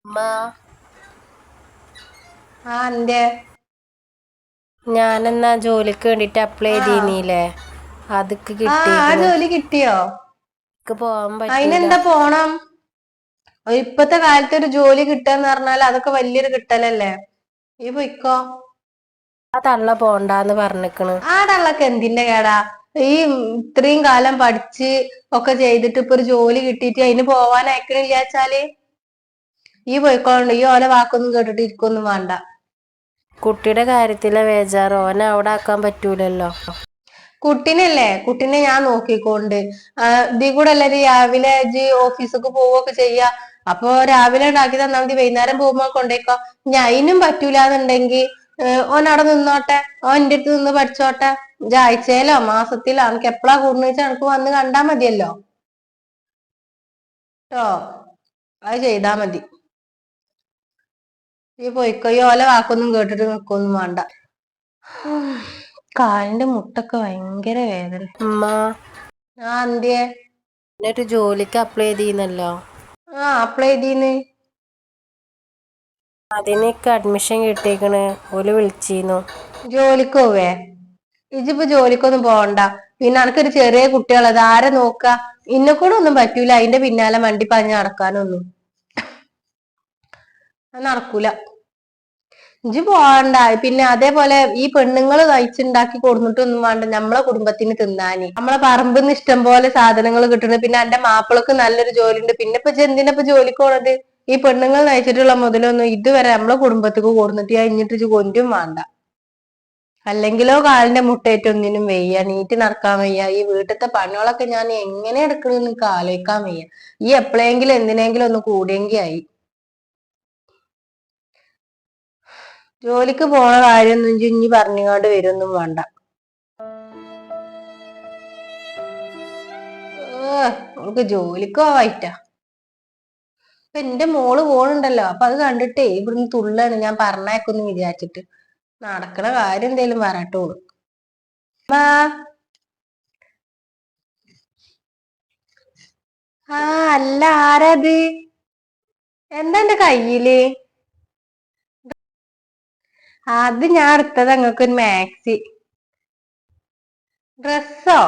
അമ്മ, എന്തേ? ഞാനെന്നാ ജോലിക്ക് വേണ്ടിട്ട് അപ്ലൈ ആ ചെയ്തീനില്ലേ, അതൊക്കെ ആ കിട്ടിയേക്കണ്. ജോലി കിട്ടിയോ? എനിക്ക് പോവാൻ പറ്റൂല. അതിനെന്താ പോണം? ഇപ്പത്തെ കാലത്ത് ഒരു ജോലി കിട്ടാന്ന് പറഞ്ഞാൽ അതൊക്കെ വലിയൊരു കിട്ടലല്ലേ. ഈ പൊയ്ക്കോ. ആ തള്ള പോണ്ടാന്ന് പറഞ്ഞിക്കണ്. ആ തള്ളക്ക് എന്തിന്റെ കേടാ? ഈ ഇത്രയും കാലം പഠിച്ച് ഒക്കെ ചെയ്തിട്ട് ഇപ്പൊ ഒരു ജോലി കിട്ടിയിട്ട് അതിന് പോവാൻ അയക്കണില്ലാച്ചാല് ഈ പോയിക്കോളുണ്ട്. ഈ ഓല വാക്കൊന്നും കേട്ടിട്ട് ഇരിക്കൊന്നും വേണ്ട. കുട്ടിയുടെ കാര്യത്തിലെ ബേജാറ്, ഓനെ അവിടെ ആക്കാൻ പറ്റൂലല്ലോ. കുട്ടിനല്ലേ, കുട്ടിനെ ഞാൻ നോക്കിക്കോണ്ട്. ഇതീ കൂടെ എല്ലാരും രാവിലെ ഓഫീസൊക്കെ പോവുകയൊക്കെ ചെയ്യാ. അപ്പൊ രാവിലെ ഉണ്ടാക്കി തന്നാൽ മതി, വൈകുന്നേരം പോകുമ്പോ കൊണ്ടേക്കോ. ഇനി അതിനും പറ്റൂലെന്നുണ്ടെങ്കിൽ ഓൻ അവിടെ നിന്നോട്ടെ, ഓൻ എന്റെ അടുത്ത് നിന്ന് പഠിച്ചോട്ടെ. ആഴ്ചയിലോ മാസത്തിലോ എനിക്ക് എപ്പോഴാ കൂടുന്ന വെച്ചാൽ എനിക്ക് വന്ന് കണ്ടാ മതിയല്ലോ കേട്ടോ. അത് ചെയ്താ മതി. ഈ പൊയ്ക്കോ, ഈ ഓല വാക്കൊന്നും കേട്ടിട്ട് നിക്കൊന്നും വേണ്ട. കാലിന്റെ മുട്ടൊക്കെ ഭയങ്കര വേദന. അമ്മ, എന്തിയേ? എന്നിട്ട് ജോലിക്ക് അപ്ലൈ ചെയ്തീനല്ലോ. അപ്ലൈ ചെയ്തീന്ന്. അതിനൊക്കെ അഡ്മിഷൻ കിട്ടിയേക്കണ്. ഓല് വിളിച്ചിരുന്നു. ജോലിക്ക് പോവേ? ഇജിപ്പോ ജോലിക്കൊന്നും പോവണ്ട. പിന്നെ അനക്കൊരു ചെറിയ കുട്ടികളത് ആരെ നോക്ക? ഇന്നെക്കൂടെ ഒന്നും പറ്റൂല അതിന്റെ പിന്നാലെ വണ്ടി പാഞ്ഞ് നടക്കാനൊന്നും. അത് നടക്കൂല. ഇജ്ജ് പോവണ്ട. പിന്നെ അതേപോലെ ഈ പെണ്ണുങ്ങള് കഴിച്ചുണ്ടാക്കി കൊടുത്തിട്ടൊന്നും വേണ്ട നമ്മളെ കുടുംബത്തിന് തിന്നാന്. നമ്മളെ പറമ്പിന്ന് ഇഷ്ടം പോലെ സാധനങ്ങൾ കിട്ടുന്നു. പിന്നെ എന്റെ മാപ്പിളക്ക് നല്ലൊരു ജോലി ഉണ്ട്. പിന്നെ ഇപ്പൊ എന്തിനാ ജോലിക്ക് പോണത്? ഈ പെണ്ണുങ്ങൾ നയിച്ചിട്ടുള്ള മുതലൊന്നും ഇതുവരെ നമ്മളെ കുടുംബത്തേക്ക് കൊടുത്തിട്ട് കഴിഞ്ഞിട്ട് ഇജ്ജ് കൊണ്ടും വേണ്ട. അല്ലെങ്കിലോ കാലിന്റെ മുട്ടേറ്റ് ഒന്നിനും വയ്യ, നീറ്റ് നടക്കാൻ വയ്യ. ഈ വീട്ടിലത്തെ പണികളൊക്കെ ഞാൻ എങ്ങനെ എടുക്കണെന്ന് എനിക്ക് ആലോചിക്കാൻ വയ്യ. ഈ എപ്പോഴെങ്കിലും എന്തിനെങ്കിലും ഒന്ന് കൂടിയെങ്കിൽ ആയി. ജോലിക്ക് പോണ കാര്യമൊന്നും ഇനി പറഞ്ഞുകൊണ്ട് വരുമൊന്നും വേണ്ട. നമുക്ക് ജോലിക്ക് പോവായിട്ടാ. ഇപ്പൊ എന്റെ മോള് പോണുണ്ടല്ലോ, അപ്പൊ അത് കണ്ടിട്ടേ ഇവിടുന്ന് തുള്ളാണ്. ഞാൻ പറഞ്ഞേക്കൊന്ന് വിചാരിച്ചിട്ട് നടക്കണ കാര്യം എന്തേലും പറയട്ടോളൂ. അല്ല, ആരാത്? എന്താ എന്റെ കയ്യില്? അത് ഞാൻ എടുത്തത് അങ്ങക്കൊരു മാക്സി. ഡ്രസ്സോ?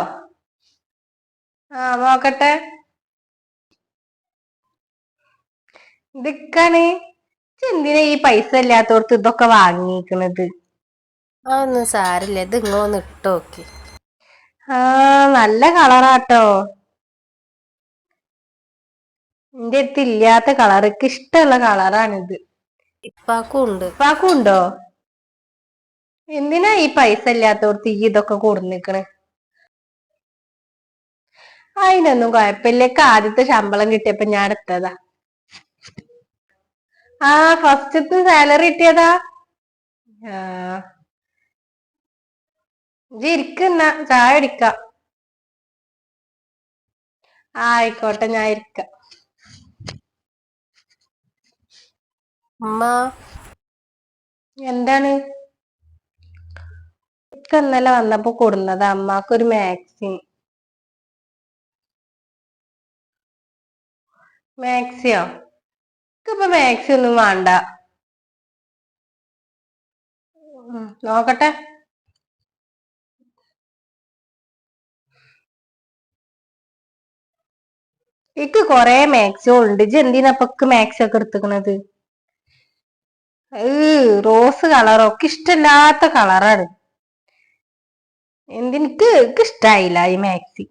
നോക്കട്ടെ. ഇതൊക്കാണ്. എന്തിനാ ഈ പൈസ ഇല്ലാത്തോടത്ത് ഇതൊക്കെ വാങ്ങിക്കണത്? അതൊന്നും സാരില്ല, ഇത് നിങ്ങളൊന്ന് ഇട്ട് നോക്കി. നല്ല കളറാട്ടോ. എന്റെ അടുത്ത് ഇല്ലാത്ത കളർ, എനിക്ക് ഇഷ്ടമുള്ള കളറാണിത്. ഇപ്പാക്കും ഉണ്ട്. ഇപ്പാക്കും ഉണ്ടോ? എന്തിനാ ഈ പൈസ ഇല്ലാത്തോടത്ത് ഈ ഇതൊക്കെ കൊടുന്നിക്കണ്? അതിനൊന്നും കുഴപ്പമില്ല. ആദ്യത്തെ ശമ്പളം കിട്ടിയപ്പോ ഞാൻ എടുത്തതാ. ഫസ്റ്റത്തെ സാലറി കിട്ടിയതാ. ഇജ്ജ് ഇരിക്കുന്ന ചായ അടിക്കാം. ആയിക്കോട്ടെ, ഞാൻ ഇരിക്കാം. അമ്മ, എന്താണ്? ഇന്നലെ വന്നപ്പോ കൊടുന്നതാ അമ്മാക്കൊരു മാക്സി. മാക്സിയോ? ഇപ്പൊ മാക്സി ഒന്നും വേണ്ട. നോക്കട്ടെ. എനിക്ക് കൊറേ മാക്സിയോ ഉണ്ട്. ഇജ്ജ് എന്തിനാപ്പൊക്ക് മാക്സി ഒക്കെ എടുത്തുക്കണത്? റോസ് കളറോ? ഒക്കെ ഇഷ്ടമില്ലാത്ത കളറാണ്. എനിക്ക് ഇഷ്ടായില്ല ഈ മാക്സി.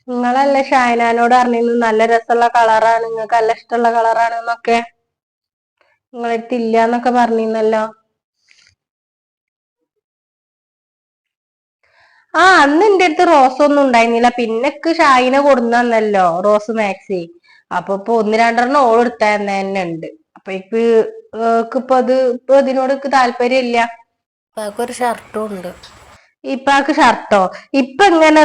നിങ്ങളല്ലേ ഷായനാനോട് പറഞ്ഞിരുന്നു നല്ല രസമുള്ള കളറാണ്, നിങ്ങൾക്ക് നല്ല ഇഷ്ടമുള്ള കളറാണ് എന്നൊക്കെ. നിങ്ങളടുത്ത് ഇല്ല എന്നൊക്കെ പറഞ്ഞിരുന്നല്ലോ. അന്ന് എന്റെ അടുത്ത് റോസ് ഒന്നും ഉണ്ടായിരുന്നില്ല. പിന്നെക്ക് ഷായിനെ കൊടുന്നല്ലോ റോസ് മാക്സി. അപ്പൊ ഇപ്പൊ ഒന്ന് രണ്ടെണ്ണം ഓൾ എടുത്താൽ തന്നെ ഉണ്ട്. അപ്പൊ ഇപ്പൊ ഇതിനോട് താല്പര്യം ഇല്ല. ഇപ്പാക്കൊരു ഷർട്ടും ഉണ്ട്. ഇപ്പാക്ക് ഷർട്ടോ? ഇപ്പൊ ഇങ്ങനെ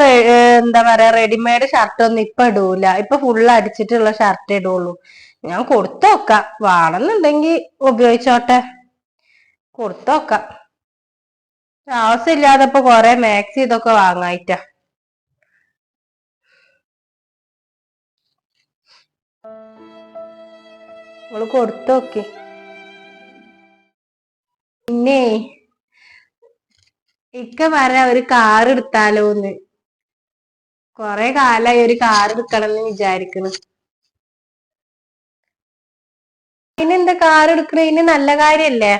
എന്താ പറയാ, റെഡിമെയ്ഡ് ഷർട്ടൊന്നും ഇപ്പൊ ഇടൂല. ഇപ്പൊ ഫുള്ള് അടിച്ചിട്ടുള്ള ഷർട്ട് ഇടുള്ളൂ. ഞാൻ കൊടുത്തോക്കാം, വേണമെന്നുണ്ടെങ്കി ഉപയോഗിച്ചോട്ടെ. കൊടുത്തോക്കാം. ആവശ്യമില്ലാതപ്പോ കൊറേ മാക്സി ഇതൊക്കെ വാങ്ങായിട്ടാ. നിങ്ങള് കൊടുത്തോക്കി. പിന്നെ ഇക്ക പറയാ ഒരു കാർ എടുത്താലോന്ന്. കൊറേ കാലായി ഒരു കാർ എടുക്കണം എന്ന് വിചാരിക്കണ്. പിന്നെന്താ കാർ എടുക്കണേന് നല്ല കാര്യല്ലേ?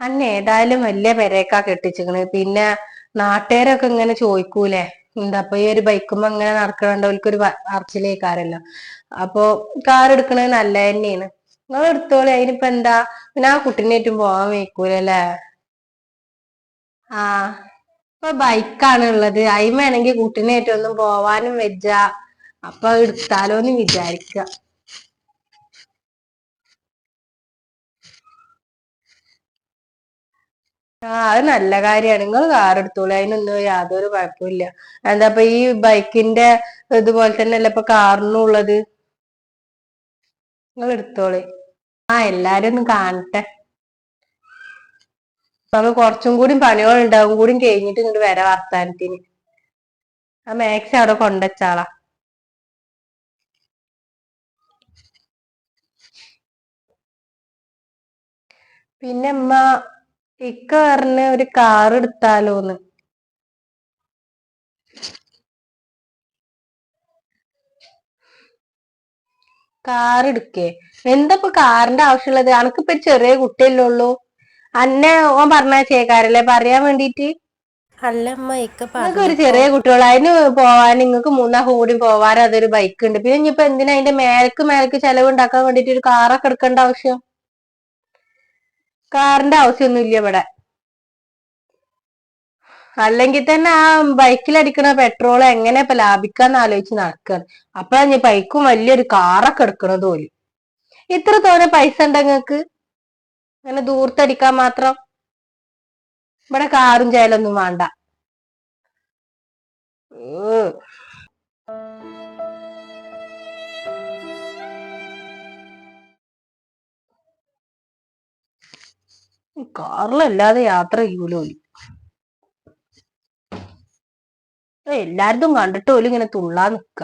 അന്നെ ഏതായാലും വലിയ പെരേക്കാ കെട്ടിച്ചിക്കണ്. പിന്നെ നാട്ടുകാരൊക്കെ ഇങ്ങനെ ചോദിക്കൂലേ, എന്താ ഈ ഒരു ബൈക്കുമ്പോ ഇങ്ങനെ നടക്കണുണ്ട്, ഓൽക്കൊരു പറച്ചിലേക്കാരല്ലോ. അപ്പൊ കാർ എടുക്കണത് നല്ല തന്നെയാണ്. നിങ്ങൾ എടുത്തോളി, അതിനിപ്പോ എന്താ. പിന്നെ ആ കുട്ടീനേറ്റും പോവാൻ വയ്ക്കൂലല്ലേ. ആ ഇപ്പൊ ബൈക്കാണ് ഉള്ളത്, അയിമേണെങ്കിൽ കുട്ടീനേറ്റൊന്നും പോവാനും വെജ്ജ. അപ്പൊ എടുത്താലോന്ന് വിചാരിക്ക. അത് നല്ല കാര്യമാണ്. നിങ്ങൾ കാർ എടുത്തോളൂ, അതിനൊന്നും യാതൊരു കുഴപ്പമില്ല. എന്താ ഈ ബൈക്കിന്റെ ഇതുപോലെ തന്നെയല്ലേ ഇപ്പൊ കാറിനും ഉള്ളത്. നിങ്ങൾ എടുത്തോളി. എല്ലാരും ഒന്ന് കാണട്ടെ. നമുക്ക് കുറച്ചും കൂടി പണികൾ ഉണ്ടാവും, കൂടി കഴിഞ്ഞിട്ട് ഇങ്ങോട്ട് വരാം വർത്താനത്തിന്. ആ മാക്സി അവിടെ കൊണ്ടുവച്ചാളാ. പിന്നെ ഇക്ക പറഞ്ഞ ഒരു കാർ എടുത്താലോന്ന്. കാർ എടുക്കേ? എന്താ ഇപ്പൊ കാറിന്റെ ആവശ്യമുള്ളത്? അനക്കിപ്പൊ ചെറിയ കുട്ടിയല്ലേ ഉള്ളൂ. അന്നെ ഓൻ പറഞ്ഞേക്കാരല്ലേ പറയാൻ വേണ്ടീട്ട്. അല്ലമ്മ ഇക്ക നിങ്ങൾക്ക് ഒരു പറഞ്ഞപ്പോ ചെറിയ കുട്ടികളോ, അതിന് പോവാൻ നിങ്ങൾക്ക് മൂന്നാൾക്കും കൂടി പോവാൻ അതൊരു ബൈക്ക് ഉണ്ട്. പിന്നെ ഇനിയിപ്പോ എന്തിനാ അതിന്റെ മേലക്ക് ചെലവ് ഉണ്ടാക്കാൻ വേണ്ടിട്ട് ഒരു കാറൊക്കെ എടുക്കേണ്ട ആവശ്യം? കാറിന്റെ ആവശ്യമൊന്നും ഇല്ല ഇവിടെ. അല്ലെങ്കിൽ തന്നെ ആ ബൈക്കിലടിക്കണ പെട്രോൾ എങ്ങനെ ഇപ്പൊ ലാഭിക്കാന്ന് ആലോചിച്ച് നടക്കാണ്. അപ്പൊ ഞാൻ ബൈക്കും വലിയൊരു കാറൊക്കെ എടുക്കണത് പോലും. ഇത്ര തോനെ പൈസ ഉണ്ട് നിങ്ങക്ക് അങ്ങനെ ദൂർത്തടിക്കാൻ മാത്രം? ഇവിടെ കാറും ചേലൊന്നും വേണ്ട. കാറിലല്ലാതെ യാത്ര ചെയ്യൂലോ. എല്ലാരതും കണ്ടിട്ട് പോലും ഇങ്ങനെ തുള്ളാൻ നിക്ക.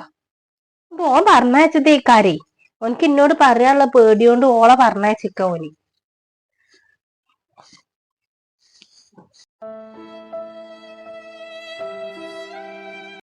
ഓൻ പറഞ്ഞയച്ചതേക്കാരേ. ഓനക്ക് എന്നോട് പറയാനുള്ള പേടിയോണ്ട് ഓളെ പറഞ്ഞയച്ചിക്ക ഓന്.